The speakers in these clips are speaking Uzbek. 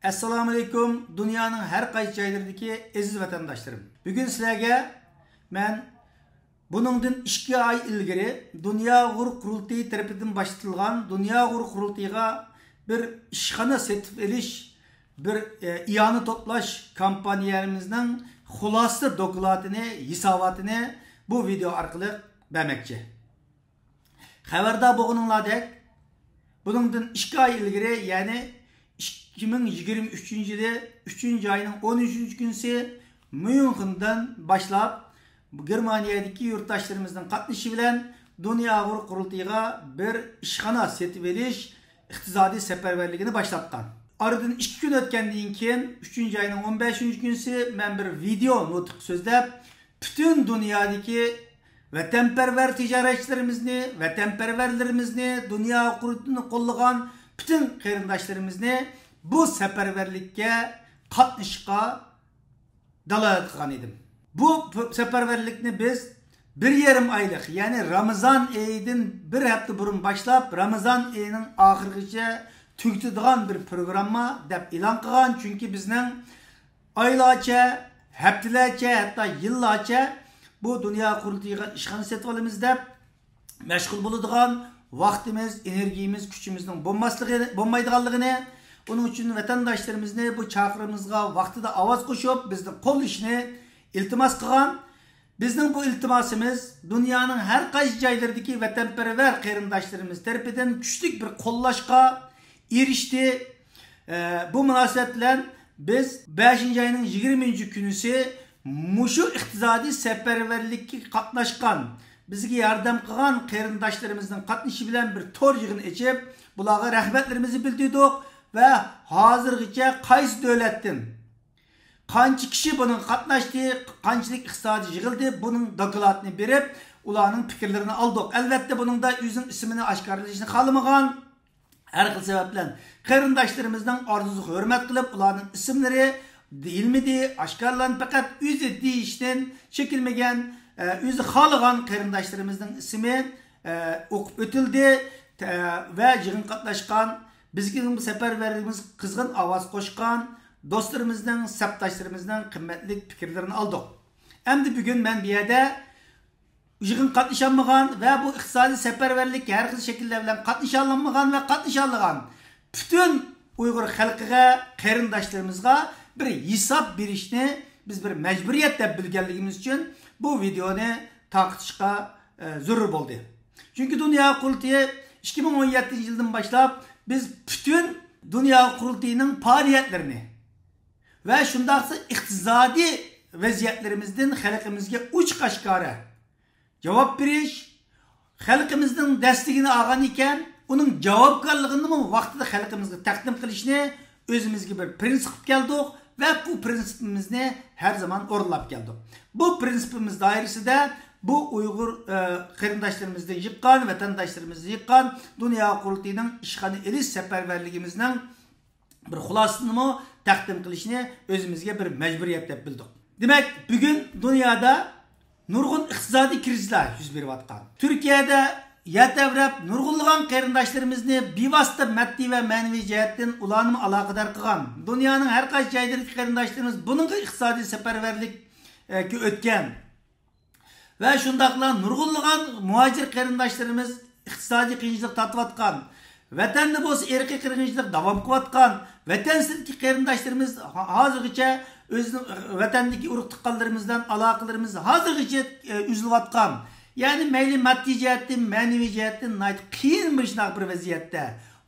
Assalamu alaikum, dünyanın her qaysi joylaridagi aziz vatandaşlarım. Bugün sizlarga men buningdan 2 ay ilgari Dünya Uyg'ur Qurultiyi tarafidan başlatilgan Dünya Uyg'ur Qurultiyiga bir ishxona setib elish, bir iyani to'plash kampaniyamizning xulosali dokladini, hisobotini bu video orqali bermoqchi. Xabarda bo'lganinglardek, buningdan 2 ay ilgari, ya'ni 2023 yılı 3. ayının 13. günüsü München'den başlayıp Germaniyadaki yurttaşlarımızın katılışı bilen Dünya Uyg'ur Qurultiyiga bir ishxona setib elish iqtisodiy seferberligini başlatkan. Aradan 2 gün ötkendiğin keyin 3. ayının 15. günüsü ben bir video nutuk sözlep bütün dünyadaki vatanperver ticaretçilerimizni, vatanperverlerimizni, Dünya Qurultiyini qo'llagan bütün qarindoshlarimizni bu seferberlikке katnışqa dalalet qilgan edim. Bu seferberlikni biz 1,5 aylık, yani Ramazan ayidan bir hafta burun başlap Ramazan ayının ahirgacha tugitadigan bir programma deb e'lon qilgan. Çünkü bizning oylarcha, haftalarcha, hatta yillarcha bu Dünya Qurultiyiga ishxona setib olamiz deb meşgul bo'ladigan vaktimiz, energiyamiz, kuchimizning bo'lmaydiganligini, onun için vatandaşlarımızı bu çağrımızga vaktida ovoz qo'shib bizni qo'llashni iltimos qilgan. Bizning bu iltimosimiz dünyanın her qaysi joylaridagi vatanperver qarindoshlarimiz tarafidan kuchli bir qo'llashga erishdi. Bu munosabat bilan biz 5. ayının 20. günüsü mushu iqtisodiy seferberlikka qatnashgan, bizga yordam qilgan qarindoshlarımızın qatnashi bilan bir tor yig'in ochib, bularga rahmatlarimizni bildirdik. Ve hazırgacha qaysi davlatdan qancha kishi bunun qatnashdi, qanchalik iqtisodiy yig'ildi, bunun dokladini berib, ularning fikrlarini aldık. Albatta bunun da o'zining ismini oshkorlashni xohlamagan, har xil sabab bilan qarindoshlarımızdan orzusi hurmat qilib, ularning ismlari deyilmedi, oshkorlanib, faqat o'zi deyishdan chekilmagan, o'zi xohlagan qarindoshlarımızning ismi o'qib o'tildi ve yig'in qatnashgan. Bizning bu seferberligimiz kızgın ovoz qo'shgan do'stlarimizning, sabtaşlarımızdan qimmatli fikrlerini aldık. Endi bugün men bu yerda yig'in qatnasholmagan ve bu iqtisodiy seferberlik har xil shakllar bilan qatnasholmagan ve qatnasholgan bütün Uyg'ur xalqiga, qarindoshlarımızga bir hisob berishni biz bir majburiyat deb bilganligimiz uchun bu videoni taqishga zarur bo'ldi. Çünkü Dünya Qurultiyi 2017 yıldan başlap biz bütün Dünya Qurultiyinin faaliyetlerini ve şundaqsa iqtisadi vaziyetlerimizden xalqimizga uch qaşqara cevap berish, xalqimizning dastigini olgan ekan, uning javobgarligini vaqtida xalqimizga taqdim qilishni o'zimizga bir prinsip keldik ve bu prinsipimizni her zaman o'rnab keldik. Bu prinsipimiz doirasida bu Uyghur qarindoshlarimizni yıqqan, vatandaşlarımızı yıqqan Dünya Qurultiyining ishxona elish seferberligimizning bir xulosasini taqdim qilishni o'zimizga bir majburiyat deb bildik. Demek bugün dünyada nurg'un iqtisodiy krizlar yuz berayotgan. Türkiye'de yatavrab nurg'unlagan qarindoshlarimizni bevosita maddiy ve ma'naviy jihatdan ularni aloqador qilgan. Dunyoning har qaysi joylaridagi qarindoshlarimiz buningga iqtisodiy seferberlikka o'tgan. Ve şundakla nurgulluğun muhacir qarindoshlarimiz iqtisodiy qiyinchilik tatvatkan, vatanda bo'lsa erkiy qirg'inchilik davom qilayotgan, vatansizlik qarindoshlarimiz hozirgacha o'zining vatandagi urug' tuqqanlarimizdan aloqalarimiz hozirgacha uzilayotgan. Yani mayli maddiy jihatdan, ma'naviy jihatdan qiyin bir vaziyatda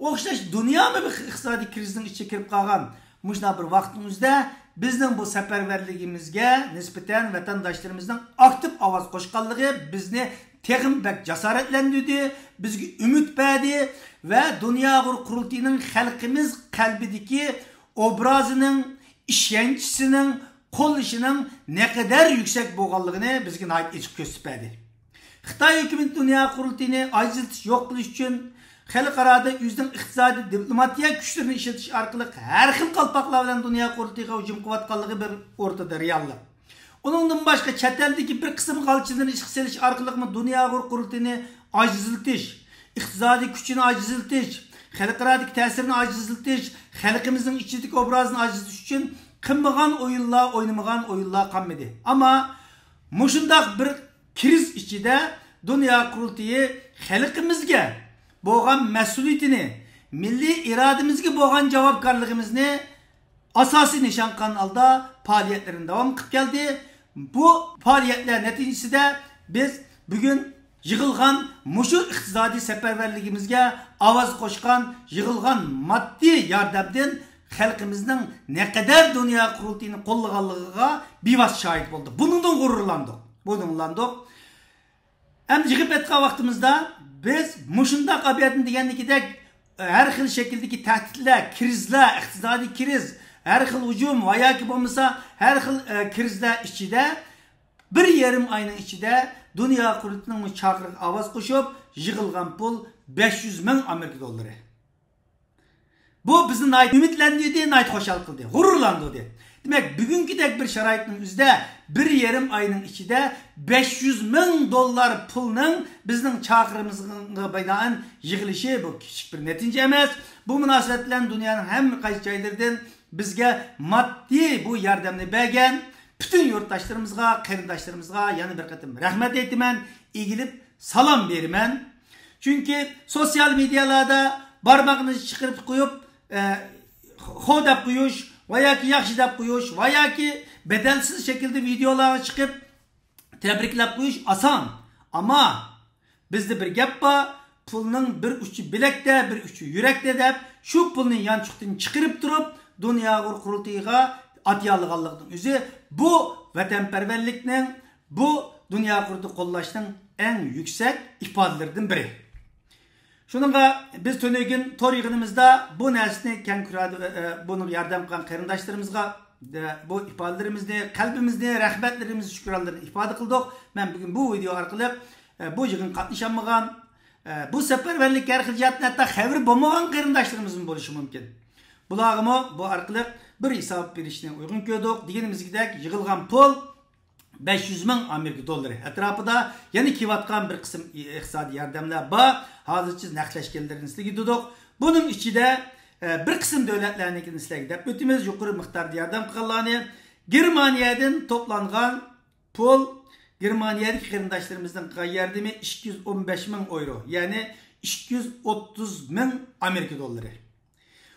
o'xshash dunyomi bir iqtisodiy krizning ichiga kirib qolgan mushunday bir vaqtimizda bizning bu seferberligimizga nisbatan vatandaşlarımızdan aktif ovoz qo'shganligi bizni texim bak jasoratlantirdi, bizga umid berdi ve Dünya Uyg'ur Qurultiyining xalqimiz qalbidagi obrazining, ishonchisinin, qo'llashining ne kadar yüksek bo'lganligini bizga açık ko'rsatib berdi. Xitoy hukumati Dünya Qurultiyini ajratish, yo'q qilish uchun xalqarada o'zining iqtisodiy diplomatiya kuchlarini ishlatish orqali har xil qalpoqlar bilan Dünya Qurultiyiga hujum qilayotganligi bir o'rtada reallik. Uningdan boshqa chet eldagi bir qism qalchilarni ishga solish orqali Dünya Uyg'ur Qurultiyini ajizlatish, iqtisodiy kuchini ajizlatish, xalqaradagi ta'sirini ajizlatish, xalqimizning ichidagi obrazini ajizlatish uchun qilmagan o'yinlar, o'ynamagan o'yinlar qolmadi. Ammo mushundaq bir kriz ichida Dünya Qurultiyi xalqimizga bo'lgan mas'uliyatini, milliy irodamizga bo'lgan javobgarligimizni asosiy nishon qilgan holda faoliyatlarini davom qilib keldi. Bu faaliyetler neticesinde biz bugün yığılgan muşu iqtisadi seferberligimizge avaz koşkan, yığılgan maddi yardımdan halkımızın ne kadar Dünya Qurultiyini qo'llaganligiga bevas şahit oldu. Bunundan gururlandık. Hem yığıp etken vaktimizde biz muşunda kabiyetin degendikidek her xil şekildeki tehditler, krizler, iqtisadi kriz, her xil hücum veya ki olmasa her xil krizler içinde bir yarım ayının içinde Dünya Qurultiyinin çağırıp avaz koşup yığılgan pul 500 bin Amerika doları. Bu bizni ümitlendirdi, hoşal kıldı, gururlandı. Demek bugünkidek bir şaraitin üzerinde bir yarım ayının içinde 500 bin dolar pulunun bizning çağrımızga baydan yığılışı bu küçük bir netice emas. Bu münasebetle dünyanın hem qaysi joylaridan bizge maddi bu yardımını bergen bütün yurttaşlarımızga, qarindoshlarımızga yana bir qatim rahmet aytaman, egilip salam beraman. Çünkü sosyal medyalarda barmağını çıkarıp koyup ho deb qo'yish veya ki yaxshi deb qo'yish veya ki bedelsiz şekilde videolara çıkıp tebriklab qo'yish asan. Ama bizde bir gap bor, pulning bir uchi bilakda, bir uchi yurakda deb shu pulni yanchiqdan chiqarib turib Dünya Qurultiyiga atayolganligning o'zi bu vatanparvarlikning, bu Dünya Qurultiyini qo'llashning eng yuksak ifodalaridan biri. Shuningga biz to'negin tor yig'inimizda bu narsani keng buni yordam qilgan qarindoshlarimizga bu ifodalarimizni, qalbimizni, rahmatlarimizni, shukronlarni ifoda qildik. Men bugun bu video orqali bu yig'in qatnasholmagan, bu safarbarlik har xil jihatdan hatto xabar bo'lmagan qarindoshlarimiz bo'lishi mumkin. Bularga bu orqali bir hisob berishni uygun ko'rdik. Deganimizdek yig'ilgan pul 500 bin Amerika doları etrafında yeni kivatkan bir kısım iqtisadi yardımlar bor. Hozircha naqlashganlarini sizlarga dedik. Bunun içinde bir kısım devletlerininkini sizlarga deb o'timiz. Yuqori miqdorda yordam qilganlarni Germaniyadan to'plangan pul, Germaniyadagi qarindoshlarımızdan yordami 215 bin euro, ya'ni 230 bin Amerika doları.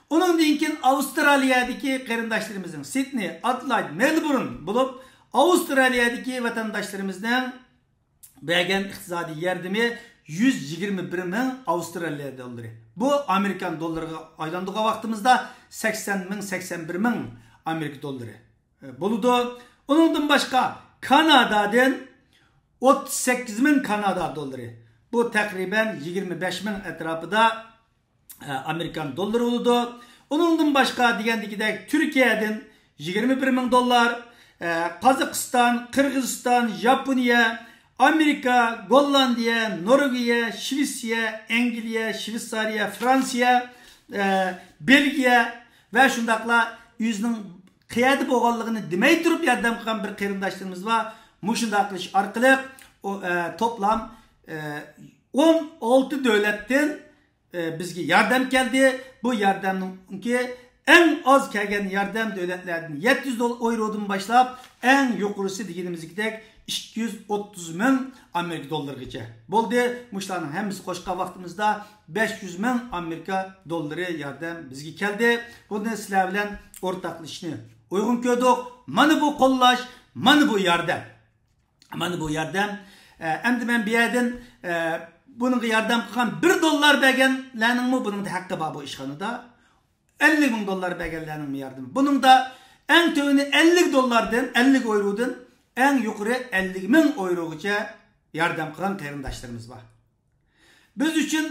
Onun dinkin Avustralya'daki qarindoshlarımızın Sydney, Adelaide, Melbourne bulup Avustralya'daki vatandaşlarımızdan bergen iqtisadi yardımı 121 bin Avustralya doları. Bu Amerikan dolarına aylandığı vaktimizde 80 bin, 81 bin Amerika doları buludu. Onundan başka Kanada'dan 38 bin Kanada doları. Bu takriben 25 bin etrafında Amerikan doları oldu. Onundan başka digendikidek Türkiye'den 21 bin dolar, Kazakistan, Kırgızistan, Japonya, Amerika, Gollandiya, Norvegiya, Şvisiya, Angliya, Şveysariya, Fransiya, Belgiya ve şundakla yüzünün kıyadi boğallığını demey durup yardım kılan bir qarindoshlarimiz var. Muşundaklış arkalık toplam 16 devletten bizge yardım geldi. Bu yardımın ki en az kelgen yardım devletlerden 700 eurodan başlayıp en yukarısı degenimizdek 230 bin Amerika dolarıgacha bo'ldi. Muşlarning hemmisi qo'shgan vaqtimizda 500 bin Amerika doları yardım bizge keldi. Buni sizlar bilan o'rtoqlashishni uygun ko'rdik. Mana bu qo'llash, mana bu yardım. Mana bu yardım. Endi men bu yerdan bunga yardım qilgan 1 dollar berganlarning buning haqqi bor bu ishxonada. 50 bin dolar berganlarning yardımı. Bunun da en tövünü 50 dolardan, 50 eurodan en yukarı 50 bin eurogacha yardım kılan qarindoshlarimiz var. Biz için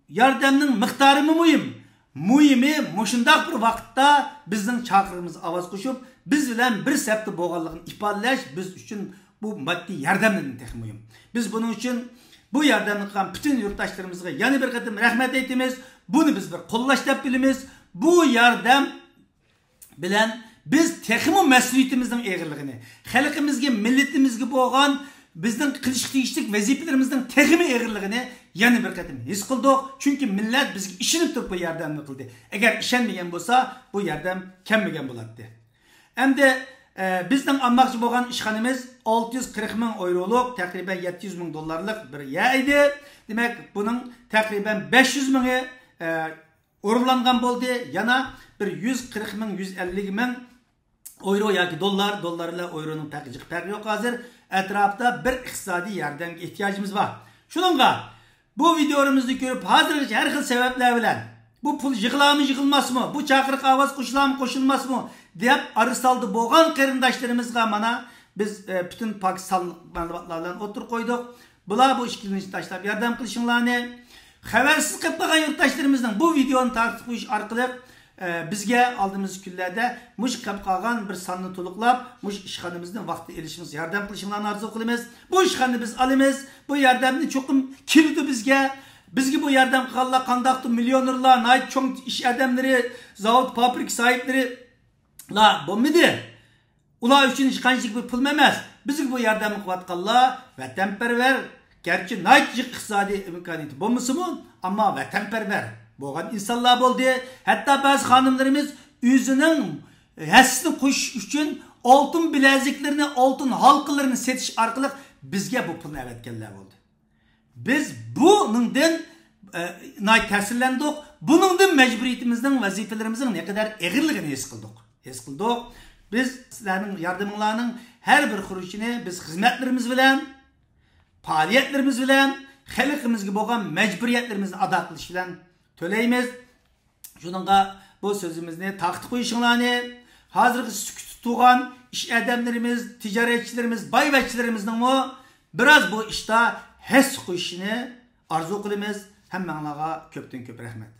yardımның miqdori muhim. Muhimi mushundaq bir vaqtda bizning chaqirimiz ovoz qo'shib, biz bilan bir sapda bo'lganligini ifodalash biz uchun bu maddi yordamning texi muhim. Biz buning uchun bu yordamni qilgan bütün yurtdoshlarımizga yana bir qatim rahmat aytamiz. Buni biz bir qo'llash deb bilamiz. Bu yardım bilen biz texmi mas'uliyatimizning eg'irligini, xalqimizga, millatimizga bo'lgan bizning qilish tegishli vazifalarimizning texmi eg'irligini yana bir qatim his qildik. Chunki millat bizga ishonib turib bu yordamni qildi. Agar ishonmagan bo'lsa, bu yordam kelmagan bo'lardi. Endi bizning almoqchi bo'lgan ishxonamiz 640 ming evroluk, takriban 700 ming dollarlik bir yer edi. Demak, buning takriban 500 mingi o'rinlangan bo'ldi. Yana bir 140 ming, 150 ming euro yoki dollarlar euroning farqi yo'q hozir. Etrafda bir iqtisodiy yordamga ehtiyojimiz bor. Shuningga bu videomizni ko'rib, hozirgacha har xil sabablar bilan bu pul yig'ilami yig'ilmasmi, bu chaqiriq ovoz qo'shilarmi qo'shilmasmi deb arisaldi bo'lgan qarindoshlarimizga mana biz bütün Pokistonlik ma'lumotlar bilan o'tirib qo'ydik. Bular bu ishni tashlab yordam qilishinglarni, xabarsiz qilib qolgan yurtdoshlarimizning bu videoni tartib qo'yish orqali bizga oldimiz kunlarda mush qilib qolgan bir sonni to'liqlab, mush ishxonamizning vaqtida elishimiz, yordam qilishinglarni orzu qilamiz. Bu ishxonni biz olamiz. Bu yordamni cho'qim keldi bizga. Bizga bu yordam qilganlar qandaqdir millionerlar, nayt cho'ng ish odamlari, zavod, fabrika sohiblari la bo'lmadi. Ular uchun hech qanchalik bir pul emas. Bizga bu yordamni qilayotganlar vatanparvar, garchi nayt iqtisodiy imkoniyati bo'lmasa-mu, ammo vatanparvar bo'lgan insonlar bo'ldi. Hatto ba'zi xonimlarimiz o'zining hassini qo'yish uchun oltin bileziklarini, oltin halqalarini setish orqali bizga bu pulni avatganlar bo'ldi. Biz buningdan ta'sirlandik. Buningdan majburiyatimizning, vazifalarimizning ne kadar eg'irligini his qildik. Biz sizlarning yordaminglarning har bir xurujini biz xizmatlarimiz bilan, faoliyatlarimiz bilan, xalqimizga bo'lgan majburiyatlarimizni ado qilish bilan to'laymiz. Shuningga bu so'zimizni taqdi qo'yishinglarni, hozirgi sukut tutgan ish odamlarimiz, tijoratchilarimiz, boyvachchilarimizning biroz bu ishda his qo'yishini arzu qilamiz. Hammanglarga ko'pdan ko'p rahmat.